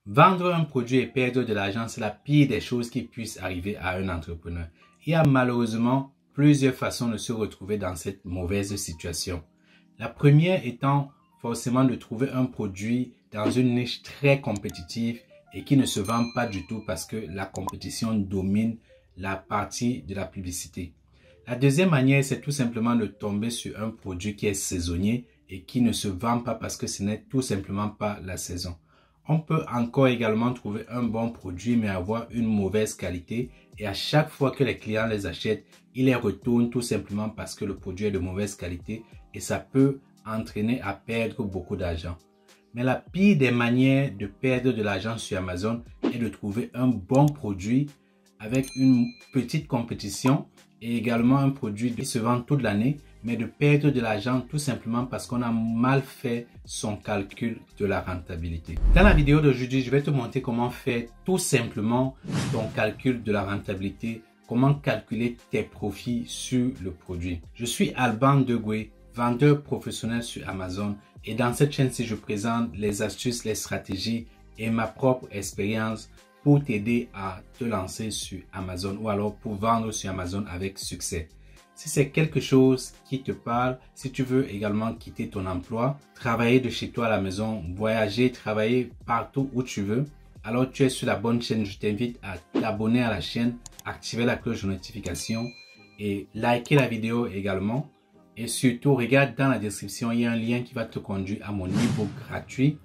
Vendre un produit et perdre de l'argent, c'est la pire des choses qui puissent arriver à un entrepreneur. Il y a malheureusement plusieurs façons de se retrouver dans cette mauvaise situation. La première étant forcément de trouver un produit dans une niche très compétitive et qui ne se vend pas du tout parce que la compétition domine la partie de la publicité. La deuxième manière, c'est tout simplement de tomber sur un produit qui est saisonnier et qui ne se vend pas parce que ce n'est tout simplement pas la saison. On peut encore également trouver un bon produit mais avoir une mauvaise qualité et à chaque fois que les clients les achètent, ils les retournent tout simplement parce que le produit est de mauvaise qualité et ça peut entraîner à perdre beaucoup d'argent. Mais la pire des manières de perdre de l'argent sur Amazon est de trouver un bon produit avec une petite compétition et également un produit qui se vend toute l'année, mais de perdre de l'argent tout simplement parce qu'on a mal fait son calcul de la rentabilité. Dans la vidéo d'aujourd'hui, je vais te montrer comment faire tout simplement ton calcul de la rentabilité, comment calculer tes profits sur le produit. Je suis Alban Degoué, vendeur professionnel sur Amazon et dans cette chaîne-ci, je présente les astuces, les stratégies et ma propre expérience pour t'aider à te lancer sur Amazon ou alors pour vendre sur Amazon avec succès. Si c'est quelque chose qui te parle, si tu veux également quitter ton emploi, travailler de chez toi à la maison, voyager, travailler partout où tu veux, alors tu es sur la bonne chaîne. Je t'invite à t'abonner à la chaîne, activer la cloche de notification et liker la vidéo également. Et surtout, regarde dans la description, il y a un lien qui va te conduire à mon e-book gratuit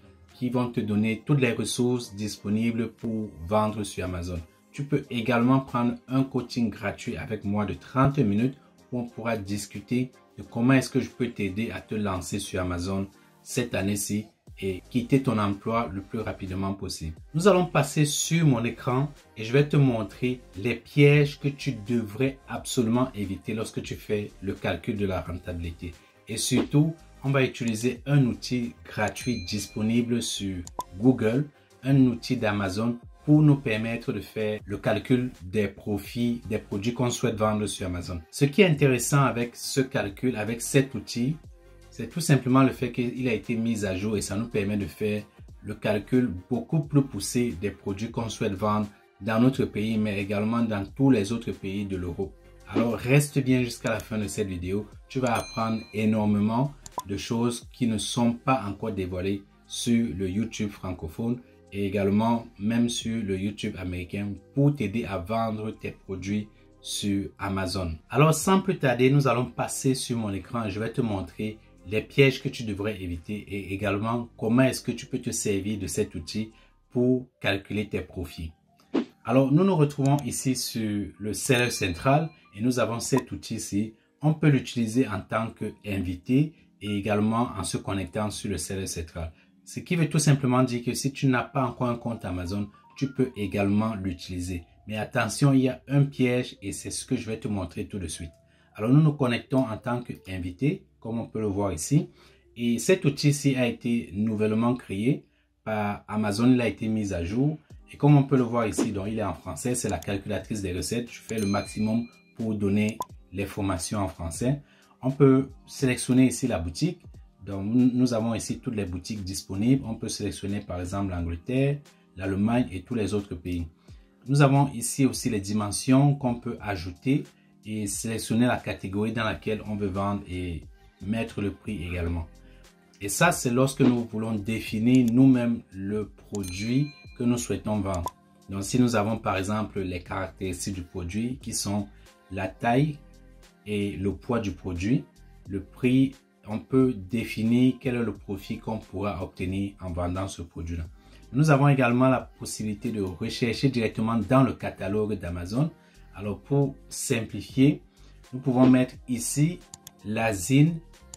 qui vont te donner toutes les ressources disponibles pour vendre sur Amazon. Tu peux également prendre un coaching gratuit avec moi de 30 minutes où on pourra discuter de comment est-ce que je peux t'aider à te lancer sur Amazon cette année-ci et quitter ton emploi le plus rapidement possible. Nous allons passer sur mon écran et je vais te montrer les pièges que tu devrais absolument éviter lorsque tu fais le calcul de la rentabilité. Et surtout, on va utiliser un outil gratuit disponible sur Google, un outil d'Amazon pour nous permettre de faire le calcul des profits des produits qu'on souhaite vendre sur Amazon. Ce qui est intéressant avec ce calcul, avec cet outil, c'est tout simplement le fait qu'il a été mis à jour et ça nous permet de faire le calcul beaucoup plus poussé des produits qu'on souhaite vendre dans notre pays, mais également dans tous les autres pays de l'Europe. Alors reste bien jusqu'à la fin de cette vidéo. Tu vas apprendre énormément de choses qui ne sont pas encore dévoilées sur le YouTube francophone et également même sur le YouTube américain pour t'aider à vendre tes produits sur Amazon. Alors sans plus tarder, nous allons passer sur mon écran et je vais te montrer les pièges que tu devrais éviter et également comment est-ce que tu peux te servir de cet outil pour calculer tes profits. Alors nous nous retrouvons ici sur le Seller Central et nous avons cet outil ici. On peut l'utiliser en tant qu'invité et également en se connectant sur le Seller Central. Ce qui veut tout simplement dire que si tu n'as pas encore un compte Amazon, tu peux également l'utiliser. Mais attention, il y a un piège et c'est ce que je vais te montrer tout de suite. Alors nous nous connectons en tant qu'invité, comme on peut le voir ici. Et cet outil-ci a été nouvellement créé par Amazon, il a été mis à jour. Et comme on peut le voir ici, donc il est en français, c'est la calculatrice des recettes. Je fais le maximum pour donner les formations en français. On peut sélectionner ici la boutique. Donc nous avons ici toutes les boutiques disponibles. On peut sélectionner par exemple l'Angleterre, l'Allemagne et tous les autres pays. Nous avons ici aussi les dimensions qu'on peut ajouter et sélectionner la catégorie dans laquelle on veut vendre et mettre le prix également. Et ça, c'est lorsque nous voulons définir nous-mêmes le produit que nous souhaitons vendre. Donc si nous avons par exemple les caractéristiques du produit qui sont la taille et le poids du produit, le prix, on peut définir quel est le profit qu'on pourra obtenir en vendant ce produit-là. Nous avons également la possibilité de rechercher directement dans le catalogue d'Amazon. Alors pour simplifier, nous pouvons mettre ici la ZIN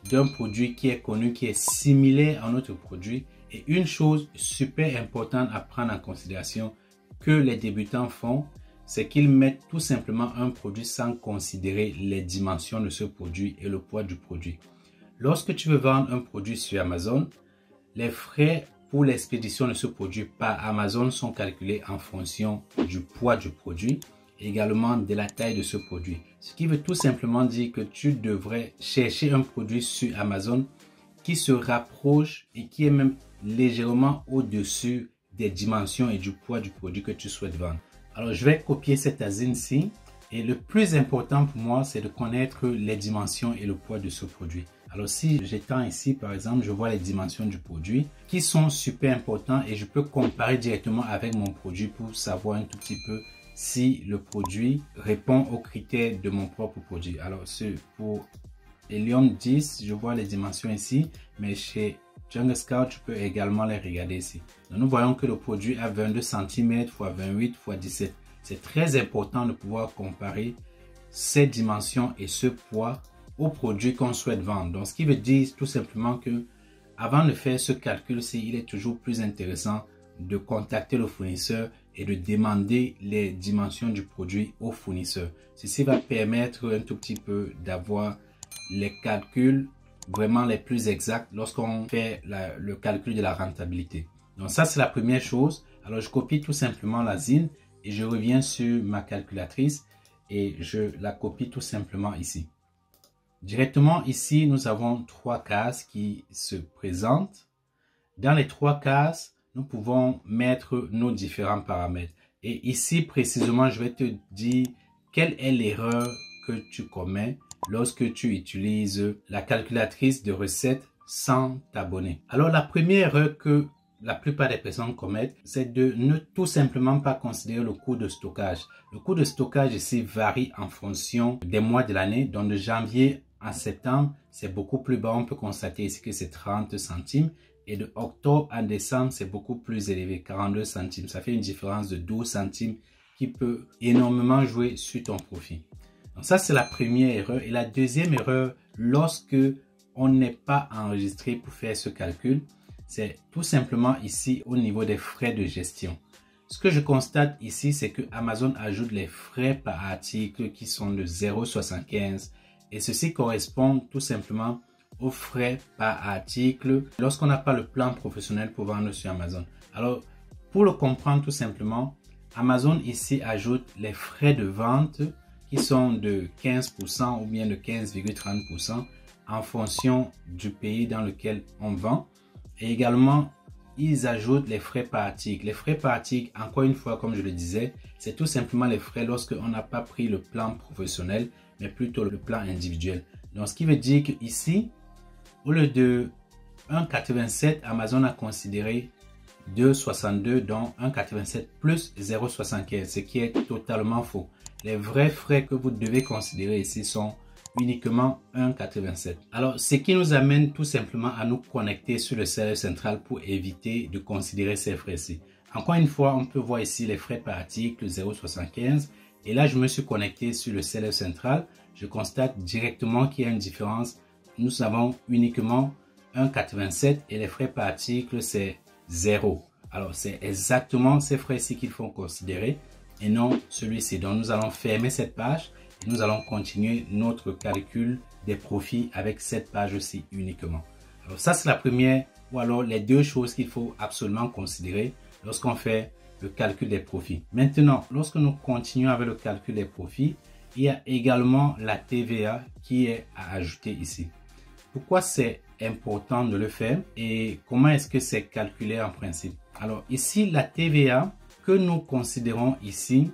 d'un produit qui est connu, qui est similaire à notre produit. Et une chose super importante à prendre en considération que les débutants font, c'est qu'ils mettent tout simplement un produit sans considérer les dimensions de ce produit et le poids du produit. Lorsque tu veux vendre un produit sur Amazon, les frais pour l'expédition de ce produit par Amazon sont calculés en fonction du poids du produit, également de la taille de ce produit. Ce qui veut tout simplement dire que tu devrais chercher un produit sur Amazon qui se rapproche et qui est même légèrement au-dessus des dimensions et du poids du produit que tu souhaites vendre. Alors, je vais copier cette ASIN-ci. Et le plus important pour moi, c'est de connaître les dimensions et le poids de ce produit. Alors, si j'étends ici, par exemple, je vois les dimensions du produit qui sont super importants et je peux comparer directement avec mon produit pour savoir un tout petit peu si le produit répond aux critères de mon propre produit. Alors, pour Helium 10, je vois les dimensions ici, mais chez Jungle Scout, je peux également les regarder ici. Donc, nous voyons que le produit a 22 cm x 28 x 17. C'est très important de pouvoir comparer ces dimensions et ce poids au produit qu'on souhaite vendre. Donc, ce qui veut dire tout simplement que avant de faire ce calcul-ci, il est toujours plus intéressant de contacter le fournisseur et de demander les dimensions du produit au fournisseur. Ceci va permettre un tout petit peu d'avoir les calculs vraiment les plus exacts lorsqu'on fait le calcul de la rentabilité. Donc ça, c'est la première chose. Alors, je copie tout simplement la ZIN et je reviens sur ma calculatrice et je la copie tout simplement ici. Directement ici, nous avons 3 cases qui se présentent. Dans les 3 cases, nous pouvons mettre nos différents paramètres. Et ici, précisément, je vais te dire quelle est l'erreur que tu commets lorsque tu utilises la calculatrice de recettes sans t'abonner. Alors, la première erreur que la plupart des personnes commettent, c'est de ne tout simplement pas considérer le coût de stockage. Le coût de stockage ici varie en fonction des mois de l'année. Donc, de janvier à septembre, c'est beaucoup plus bas. On peut constater ici que c'est 30 centimes. Et de octobre à décembre, c'est beaucoup plus élevé, 42 centimes. Ça fait une différence de 12 centimes qui peut énormément jouer sur ton profit. Donc ça, c'est la première erreur. Et la deuxième erreur, lorsque on n'est pas enregistré pour faire ce calcul, c'est tout simplement ici au niveau des frais de gestion. Ce que je constate ici, c'est que Amazon ajoute les frais par article qui sont de 0,75 et ceci correspond tout simplement aux frais par article lorsqu'on n'a pas le plan professionnel pour vendre sur Amazon. Alors, pour le comprendre tout simplement, Amazon ici ajoute les frais de vente qui sont de 15% ou bien de 15,30% en fonction du pays dans lequel on vend. Et également, ils ajoutent les frais par article. Les frais par article, encore une fois, comme je le disais, c'est tout simplement les frais lorsqu'on n'a pas pris le plan professionnel, mais plutôt le plan individuel. Donc, ce qui veut dire qu'ici, au lieu de 1,87, Amazon a considéré 2,62, donc 1,87 plus 0,75, ce qui est totalement faux. Les vrais frais que vous devez considérer ici sont uniquement 1,87. Alors, ce qui nous amène tout simplement à nous connecter sur le serveur central pour éviter de considérer ces frais-ci. Encore une fois, on peut voir ici les frais par article 0,75. Et là, je me suis connecté sur le serveur central. Je constate directement qu'il y a une différence. Nous avons uniquement 1,87 et les frais par article, c'est 0. Alors, c'est exactement ces frais-ci qu'il faut considérer et non celui-ci. Donc, nous allons fermer cette page. Nous allons continuer notre calcul des profits avec cette page-ci uniquement. Alors ça, c'est la première ou alors les deux choses qu'il faut absolument considérer lorsqu'on fait le calcul des profits. Maintenant, lorsque nous continuons avec le calcul des profits, il y a également la TVA qui est à ajouter ici. Pourquoi c'est important de le faire et comment est-ce que c'est calculé en principe? Alors ici, la TVA que nous considérons ici,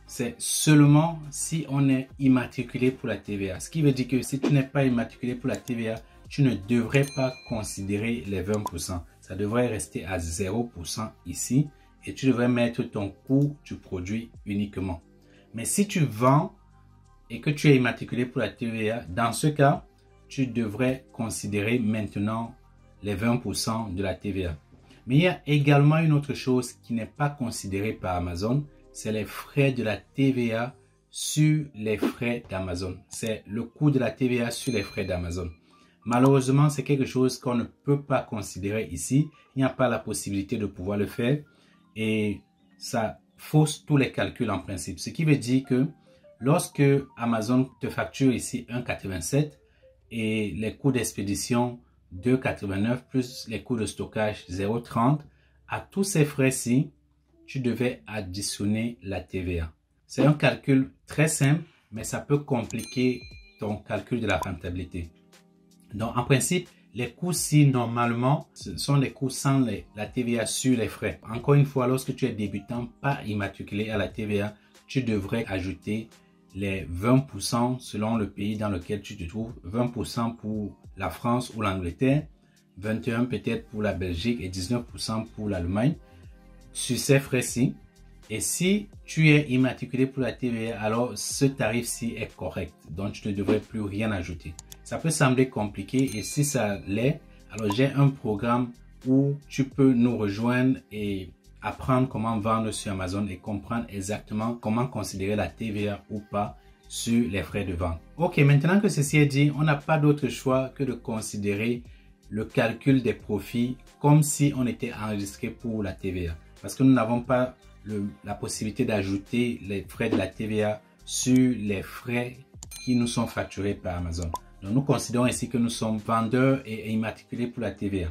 c'est seulement si on est immatriculé pour la TVA. Ce qui veut dire que si tu n'es pas immatriculé pour la TVA, tu ne devrais pas considérer les 20%. Ça devrait rester à 0% ici et tu devrais mettre ton coût du produit uniquement. Mais si tu vends et que tu es immatriculé pour la TVA, dans ce cas, tu devrais considérer maintenant les 20% de la TVA. Mais il y a également une autre chose qui n'est pas considérée par Amazon, c'est les frais de la TVA sur les frais d'Amazon. C'est le coût de la TVA sur les frais d'Amazon. Malheureusement, c'est quelque chose qu'on ne peut pas considérer ici. Il n'y a pas la possibilité de pouvoir le faire et ça fausse tous les calculs en principe. Ce qui veut dire que lorsque Amazon te facture ici 1,87 et les coûts d'expédition 2,89 plus les coûts de stockage 0,30, à tous ces frais-ci, tu devais additionner la TVA. C'est un calcul très simple, mais ça peut compliquer ton calcul de la rentabilité. Donc, en principe, Les coûts-ci, normalement, ce sont les coûts sans la TVA sur les frais. Encore une fois, lorsque tu es débutant, pas immatriculé à la TVA, tu devrais ajouter les 20% selon le pays dans lequel tu te trouves. 20% pour la France ou l'Angleterre, 21% peut-être pour la Belgique et 19% pour l'Allemagne sur ces frais-ci. Et si tu es immatriculé pour la TVA, alors ce tarif-ci est correct. Donc, tu ne devrais plus rien ajouter. Ça peut sembler compliqué et si ça l'est, alors j'ai un programme où tu peux nous rejoindre et apprendre comment vendre sur Amazon et comprendre exactement comment considérer la TVA ou pas sur les frais de vente. Ok, maintenant que ceci est dit, on n'a pas d'autre choix que de considérer le calcul des profits comme si on était enregistré pour la TVA. Parce que nous n'avons pas la possibilité d'ajouter les frais de la TVA sur les frais qui nous sont facturés par Amazon. Donc nous considérons ici que nous sommes vendeurs et immatriculés pour la TVA.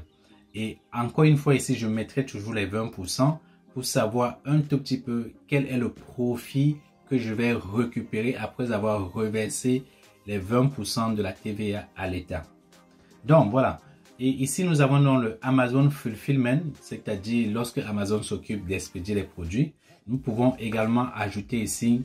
Et encore une fois ici, je mettrai toujours les 20% pour savoir un tout petit peu quel est le profit que je vais récupérer après avoir reversé les 20% de la TVA à l'État. Donc voilà. Et ici, nous avons dans le Amazon Fulfillment, c'est-à-dire lorsque Amazon s'occupe d'expédier les produits. Nous pouvons également ajouter ici,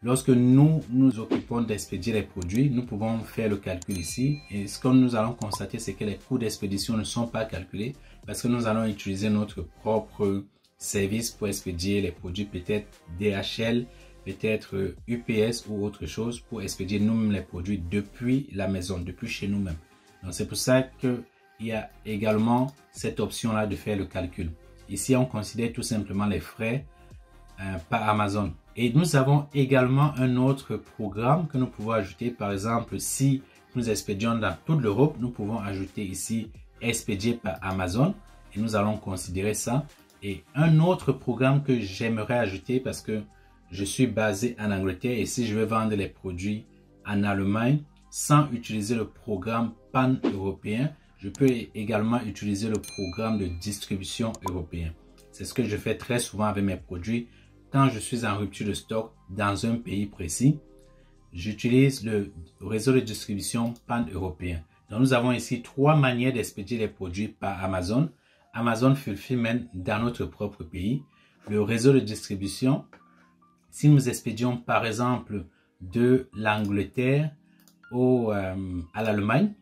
lorsque nous nous occupons d'expédier les produits, nous pouvons faire le calcul ici. Et ce que nous allons constater, c'est que les coûts d'expédition ne sont pas calculés parce que nous allons utiliser notre propre service pour expédier les produits, peut-être DHL, peut-être UPS ou autre chose pour expédier nous-mêmes les produits depuis la maison, depuis chez nous-mêmes. Donc c'est pour ça que il y a également cette option-là de faire le calcul. Ici, on considère tout simplement les frais par Amazon. Et nous avons également un autre programme que nous pouvons ajouter. Par exemple, si nous expédions dans toute l'Europe, nous pouvons ajouter ici expédié par Amazon. Et nous allons considérer ça. Et un autre programme que j'aimerais ajouter parce que je suis basé en Angleterre et si je veux vendre les produits en Allemagne sans utiliser le programme pan-européen, je peux également utiliser le programme de distribution européen. C'est ce que je fais très souvent avec mes produits. Quand je suis en rupture de stock dans un pays précis, j'utilise le réseau de distribution pan-européen. Donc, nous avons ici 3 manières d'expédier les produits par Amazon. Amazon Fulfillment dans notre propre pays. Le réseau de distribution, si nous expédions par exemple de l'Angleterre à l'Allemagne,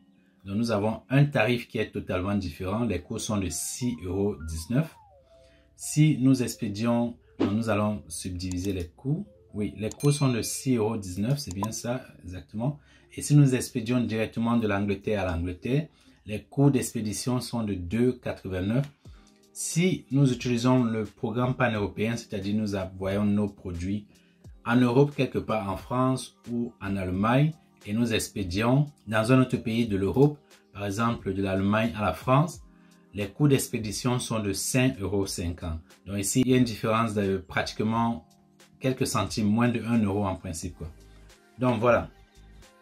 donc nous avons un tarif qui est totalement différent. Les coûts sont de 6,19 €. Si nous expédions, donc nous allons subdiviser les coûts. Oui, les coûts sont de 6,19 €, c'est bien ça, exactement. Et si nous expédions directement de l'Angleterre à l'Angleterre, les coûts d'expédition sont de 2,89 €. Si nous utilisons le programme pan-européen, c'est-à-dire nous envoyons nos produits en Europe, quelque part en France ou en Allemagne, et nous expédions dans un autre pays de l'Europe, par exemple de l'Allemagne à la France, les coûts d'expédition sont de 5,50 €. Donc ici, il y a une différence de pratiquement quelques centimes, moins de 1 € en principe, quoi. Donc voilà.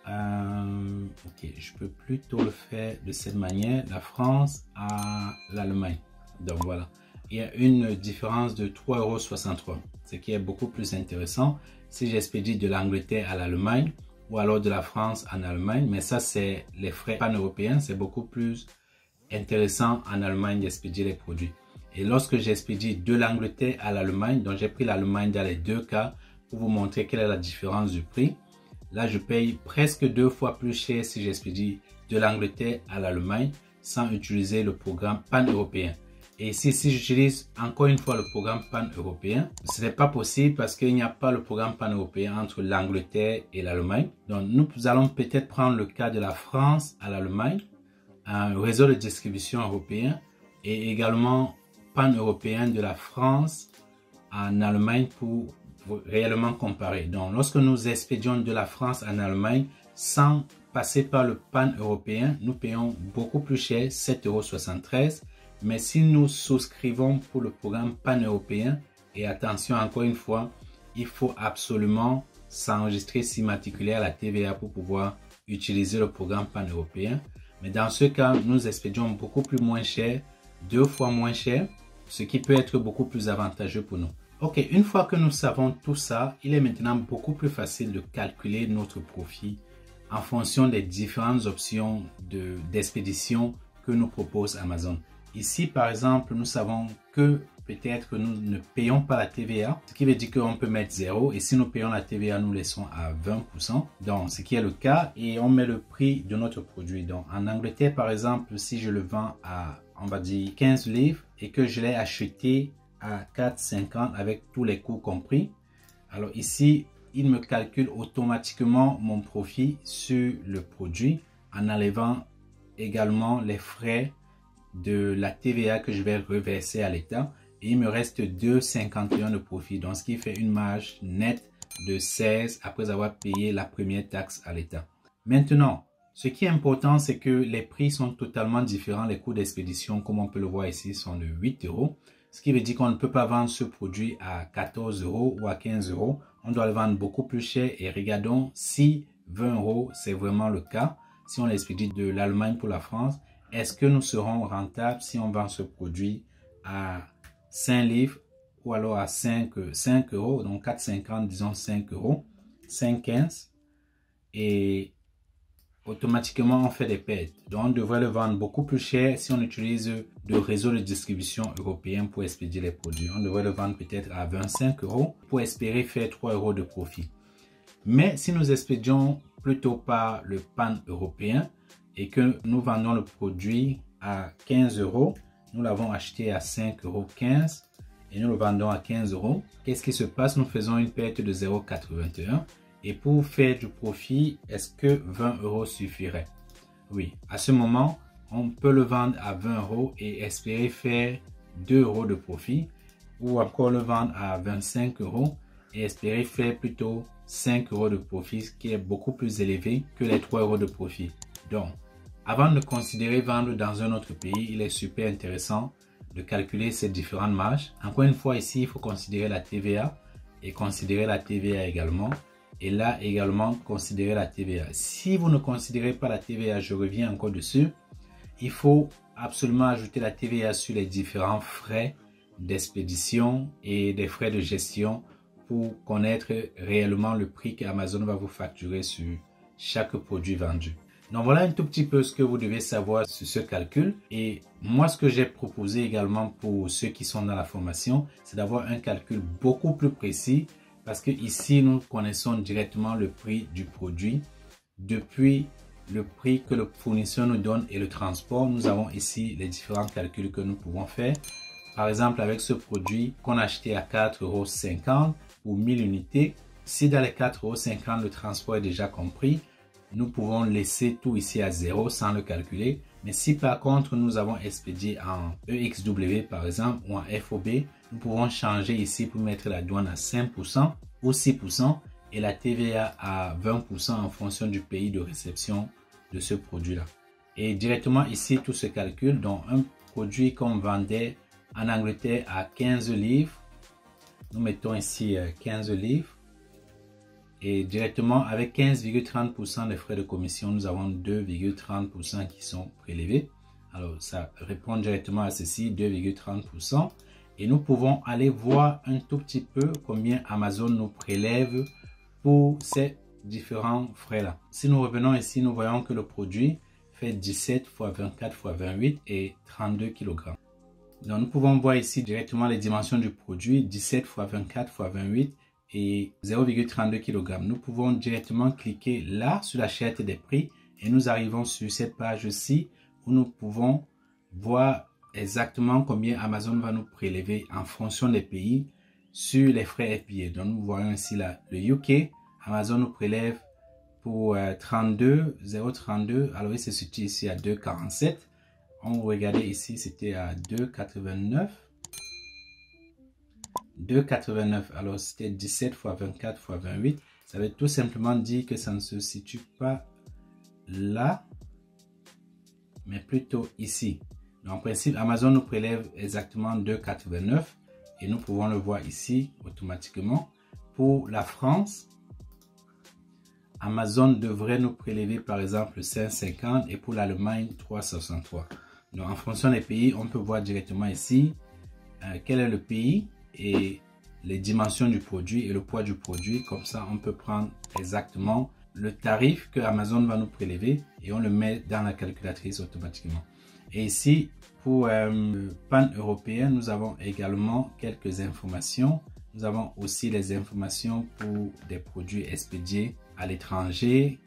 Ok, je peux plutôt le faire de cette manière, la France à l'Allemagne. Donc voilà. Il y a une différence de 3,63 €, ce qui est beaucoup plus intéressant si j'expédie de l'Angleterre à l'Allemagne ou alors de la France en Allemagne, mais ça c'est les frais pan-européens, c'est beaucoup plus intéressant en Allemagne d'expédier les produits. Et lorsque j'expédie de l'Angleterre à l'Allemagne, donc j'ai pris l'Allemagne dans les deux cas pour vous montrer quelle est la différence du prix. Là, je paye presque 2 fois plus cher si j'expédie de l'Angleterre à l'Allemagne sans utiliser le programme pan-européen. Et ici, si j'utilise encore une fois le programme pan-européen, ce n'est pas possible parce qu'il n'y a pas le programme pan-européen entre l'Angleterre et l'Allemagne. Donc, nous allons peut-être prendre le cas de la France à l'Allemagne, un réseau de distribution européen et également pan-européen de la France en Allemagne pour réellement comparer. Donc, lorsque nous expédions de la France en Allemagne sans passer par le pan-européen, nous payons beaucoup plus cher, 7,73 €. Mais si nous souscrivons pour le programme pan-européen, et attention encore une fois, il faut absolument s'enregistrer, s'immatriculer à la TVA pour pouvoir utiliser le programme pan-européen. Mais dans ce cas, nous expédions beaucoup plus moins cher, 2 fois moins cher, ce qui peut être beaucoup plus avantageux pour nous. Ok, une fois que nous savons tout ça, il est maintenant beaucoup plus facile de calculer notre profit en fonction des différentes options d'expédition que nous propose Amazon. Ici, par exemple, nous savons que peut-être que nous ne payons pas la TVA, ce qui veut dire qu'on peut mettre 0 et si nous payons la TVA, nous laissons à 20%. Donc, ce qui est le cas et on met le prix de notre produit. Donc, en Angleterre, par exemple, si je le vends à, on va dire, 15 livres et que je l'ai acheté à 4,50 avec tous les coûts compris, alors ici, il me calcule automatiquement mon profit sur le produit en enlevant également les frais de la TVA que je vais reverser à l'État. Et il me reste 2,51 de profit. Donc, ce qui fait une marge nette de 16 après avoir payé la première taxe à l'État. Maintenant, ce qui est important, c'est que les prix sont totalement différents. Les coûts d'expédition, comme on peut le voir ici, sont de 8 €. Ce qui veut dire qu'on ne peut pas vendre ce produit à 14 € ou à 15 €. On doit le vendre beaucoup plus cher. Et regardons si 20 €, c'est vraiment le cas. Si on l'expédie de l'Allemagne pour la France, est-ce que nous serons rentables si on vend ce produit à 5 livres ou alors à 5 €, donc 4,50, disons 5 €, 5,15 et automatiquement on fait des pertes. Donc on devrait le vendre beaucoup plus cher si on utilise le réseau de distribution européen pour expédier les produits. On devrait le vendre peut-être à 25 € pour espérer faire 3 € de profit. Mais si nous expédions plutôt par le pan-européen et que nous vendons le produit à 15 €, nous l'avons acheté à 5,15 € et nous le vendons à 15 €. Qu'est-ce qui se passe? Nous faisons une perte de 0,81 et pour faire du profit, est-ce que 20 € suffirait? Oui, à ce moment, on peut le vendre à 20 € et espérer faire 2 € de profit ou encore le vendre à 25 € et espérer faire plutôt 5 € de profit, ce qui est beaucoup plus élevé que les 3 € de profit. Donc, avant de considérer vendre dans un autre pays, il est super intéressant de calculer ces différentes marges. Encore une fois, ici, il faut considérer la TVA et considérer la TVA également. Et là également, considérer la TVA. Si vous ne considérez pas la TVA, je reviens encore dessus, il faut absolument ajouter la TVA sur les différents frais d'expédition et des frais de gestion pour connaître réellement le prix qu'Amazon va vous facturer sur chaque produit vendu. Donc voilà un tout petit peu ce que vous devez savoir sur ce calcul. Et moi, ce que j'ai proposé également pour ceux qui sont dans la formation, c'est d'avoir un calcul beaucoup plus précis parce que ici, nous connaissons directement le prix du produit. Depuis le prix que le fournisseur nous donne et le transport, nous avons ici les différents calculs que nous pouvons faire. Par exemple, avec ce produit qu'on a acheté à 4,50 € pour 1000 unités, si dans les 4,50 € le transport est déjà compris, nous pouvons laisser tout ici à 0 sans le calculer. Mais si par contre nous avons expédié en EXW par exemple ou en FOB, nous pouvons changer ici pour mettre la douane à 5% ou 6% et la TVA à 20% en fonction du pays de réception de ce produit-là. Et directement ici, tout se calcule. Donc un produit qu'on vendait en Angleterre à 15 livres, nous mettons ici 15 livres. Et directement avec 15,30% des frais de commission, nous avons 2,30% qui sont prélevés. Alors ça répond directement à ceci, 2,30%. Et nous pouvons aller voir un tout petit peu combien Amazon nous prélève pour ces différents frais-là. Si nous revenons ici, nous voyons que le produit fait 17 x 24 x 28 et 32 kg. Donc nous pouvons voir ici directement les dimensions du produit, 17 x 24 x 28 et 0,32 kg. Nous pouvons directement cliquer là sur la charte des prix et nous arrivons sur cette page-ci où nous pouvons voir exactement combien Amazon va nous prélever en fonction des pays sur les frais FBA. Donc nous voyons ici là le UK, Amazon nous prélève pour 0,32. Alors il se situe ici à 2,47. On regardait ici, c'était à 2,89. 2,89. Alors c'était 17 x 24 x 28. Ça veut tout simplement dire que ça ne se situe pas là, mais plutôt ici. Donc en principe, Amazon nous prélève exactement 2,89 et nous pouvons le voir ici automatiquement. Pour la France, Amazon devrait nous prélever par exemple 5,50 et pour l'Allemagne 3,63. Donc en fonction des pays, on peut voir directement ici quel est le pays et les dimensions du produit et le poids du produit. Comme ça, on peut prendre exactement le tarif que Amazon va nous prélever et on le met dans la calculatrice automatiquement. Et ici, pour le pan-européen, nous avons également quelques informations. Nous avons aussi les informations pour des produits expédiés à l'étranger,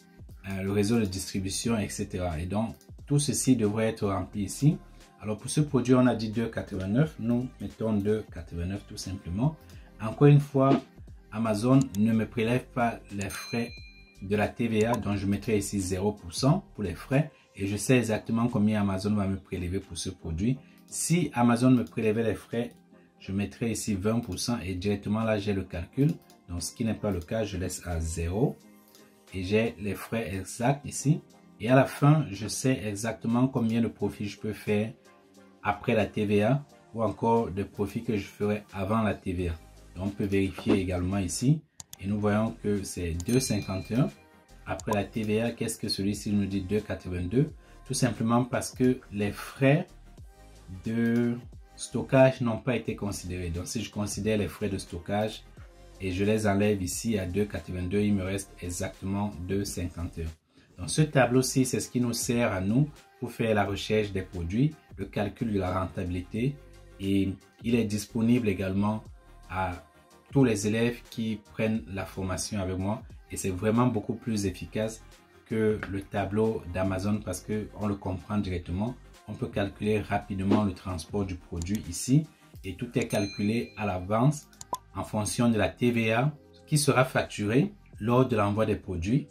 le réseau de distribution, etc. Et donc, tout ceci devrait être rempli ici. Alors, pour ce produit, on a dit 2,89. Nous mettons 2,89 tout simplement. Encore une fois, Amazon ne me prélève pas les frais de la TVA, donc je mettrai ici 0% pour les frais. Et je sais exactement combien Amazon va me prélever pour ce produit. Si Amazon me prélevait les frais, je mettrai ici 20% et directement là, j'ai le calcul. Donc, ce qui n'est pas le cas, je laisse à 0. Et j'ai les frais exacts ici. Et à la fin, je sais exactement combien de profit je peux faire après la TVA ou encore de profit que je ferai avant la TVA. Donc, on peut vérifier également ici. Et nous voyons que c'est 2,51. Après la TVA, qu'est-ce que celui-ci nous dit 2,82? Tout simplement parce que les frais de stockage n'ont pas été considérés. Donc, si je considère les frais de stockage et je les enlève ici à 2,82, il me reste exactement 2,51. Donc, ce tableau-ci, c'est ce qui nous sert à nous pour faire la recherche des produits, le calcul de la rentabilité. Et il est disponible également à tous les élèves qui prennent la formation avec moi. Et c'est vraiment beaucoup plus efficace que le tableau d'Amazon parce qu'on le comprend directement. On peut calculer rapidement le transport du produit ici. Et tout est calculé à l'avance en fonction de la TVA qui sera facturée lors de l'envoi des produits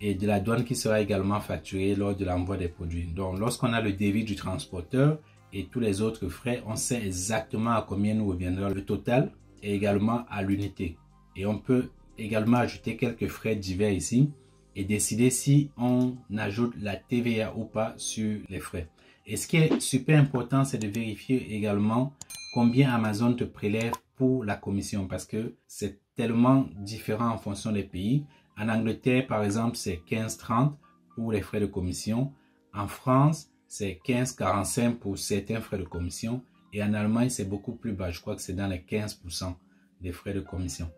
et de la douane qui sera également facturée lors de l'envoi des produits. Donc, lorsqu'on a le devis du transporteur et tous les autres frais, on sait exactement à combien nous reviendra le total et également à l'unité. Et on peut également ajouter quelques frais divers ici et décider si on ajoute la TVA ou pas sur les frais. Et ce qui est super important, c'est de vérifier également combien Amazon te prélève pour la commission parce que c'est tellement différent en fonction des pays. En Angleterre, par exemple, c'est 15,30 pour les frais de commission. En France, c'est 15,45 pour certains frais de commission. Et en Allemagne, c'est beaucoup plus bas. Je crois que c'est dans les 15% des frais de commission.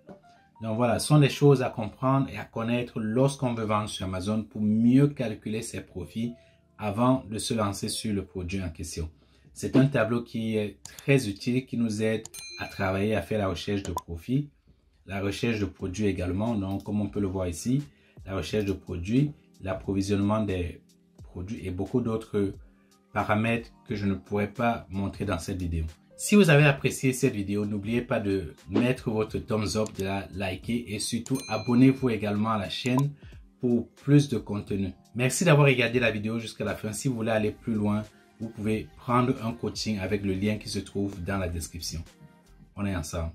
Donc voilà, ce sont des choses à comprendre et à connaître lorsqu'on veut vendre sur Amazon pour mieux calculer ses profits avant de se lancer sur le produit en question. C'est un tableau qui est très utile, qui nous aide à travailler, à faire la recherche de profit, la recherche de produits également. Donc, comme on peut le voir ici, la recherche de produits, l'approvisionnement des produits et beaucoup d'autres paramètres que je ne pourrais pas montrer dans cette vidéo. Si vous avez apprécié cette vidéo, n'oubliez pas de mettre votre thumbs up, de la liker et surtout abonnez-vous également à la chaîne pour plus de contenu. Merci d'avoir regardé la vidéo jusqu'à la fin. Si vous voulez aller plus loin, vous pouvez prendre un coaching avec le lien qui se trouve dans la description. On est ensemble.